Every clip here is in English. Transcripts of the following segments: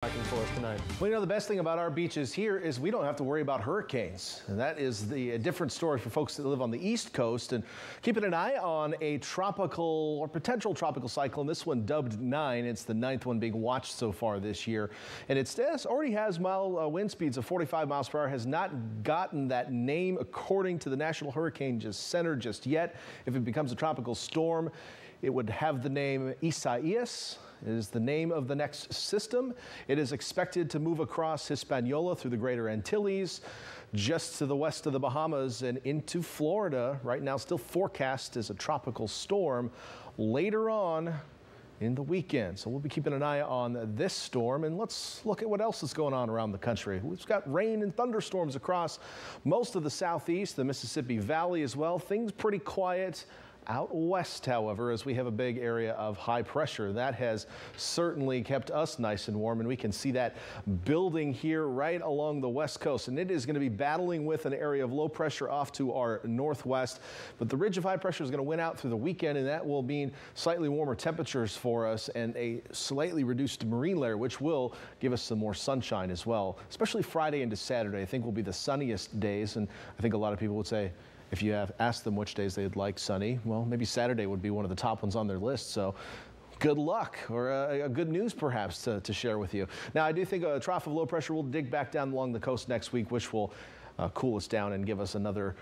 For us tonight. Well, you know, the best thing about our beaches here is we don't have to worry about hurricanes. And that is a different story for folks that live on the East Coast. And keeping an eye on a tropical or potential tropical cyclone, this one dubbed 9. It's the 9th one being watched so far this year. And it already has mild wind speeds of 45 miles per hour, has not gotten that name according to the National Hurricane Center just yet. If it becomes a tropical storm, it would have the name Isaias. It is the name of the next system. It is expected to move across Hispaniola through the greater Antilles, just to the west of the Bahamas and into Florida. Right now, still forecast as a tropical storm later on in the weekend. So we'll be keeping an eye on this storm, and let's look at what else is going on around the country. We've got rain and thunderstorms across most of the southeast, the Mississippi Valley as well. Things pretty quiet out west, however, as we have a big area of high pressure. That has certainly kept us nice and warm, and we can see that building here right along the west coast. And it is going to be battling with an area of low pressure off to our northwest. But the ridge of high pressure is going to win out through the weekend, and that will mean slightly warmer temperatures for us and a slightly reduced marine layer, which will give us some more sunshine as well, especially Friday into Saturday. I think will be the sunniest days, and I think a lot of people would say, if you have asked them which days they'd like sunny, well, maybe Saturday would be one of the top ones on their list. So good luck, or a good news perhaps to share with you. Now, I do think a trough of low pressure will dig back down along the coast next week, which will cool us down and give us another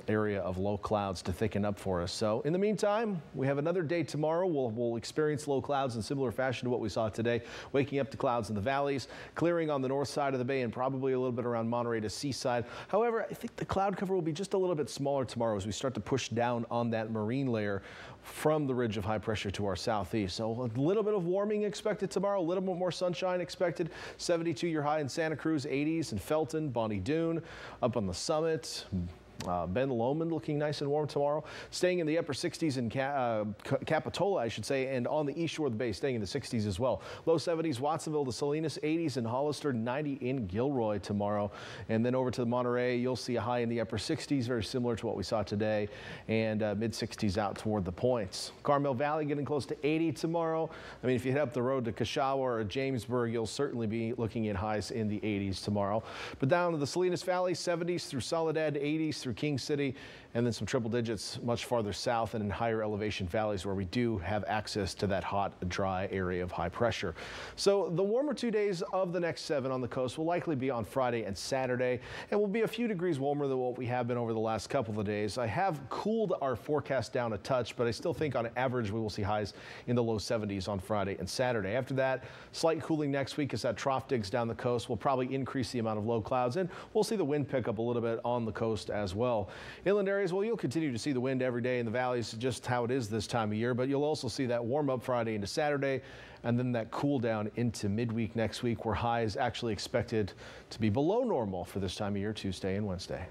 area of low clouds to thicken up for us. So in the meantime, we have another day tomorrow. We'll experience low clouds in similar fashion to what we saw today, waking up to clouds in the valleys, clearing on the north side of the bay and probably a little bit around Monterey to Seaside. However, I think the cloud cover will be just a little bit smaller tomorrow as we start to push down on that marine layer from the ridge of high pressure to our southeast. So a little bit of warming expected tomorrow, a little bit more sunshine expected. 72 your high in Santa Cruz, 80s in Felton, Bonnie Doon, up on the summit. Ben Lomond looking nice and warm tomorrow. Staying in the upper 60s in Capitola, I should say, and on the east shore of the bay, staying in the 60s as well. Low 70s, Watsonville to Salinas, 80s in Hollister, 90 in Gilroy tomorrow. And then over to the Monterey, you'll see a high in the upper 60s, very similar to what we saw today, and mid 60s out toward the points. Carmel Valley getting close to 80 tomorrow. I mean, if you head up the road to Kashawa or Jamesburg, you'll certainly be looking at highs in the 80s tomorrow. But down to the Salinas Valley, 70s through Soledad, 80s through King City, and then some triple digits much farther south and in higher elevation valleys where we do have access to that hot, dry area of high pressure. So the warmer 2 days of the next 7 on the coast will likely be on Friday and Saturday, and will be a few degrees warmer than what we have been over the last couple of days. I have cooled our forecast down a touch, but I still think on average we will see highs in the low 70s on Friday and Saturday. After that, slight cooling next week as that trough digs down the coast. Will probably increase the amount of low clouds, and we'll see the wind pick up a little bit on the coast as well. Inland areas, well, you'll continue to see the wind every day in the valleys, just how it is this time of year, but you'll also see that warm up Friday into Saturday, and then that cool down into midweek next week, where highs actually expected to be below normal for this time of year, Tuesday and Wednesday.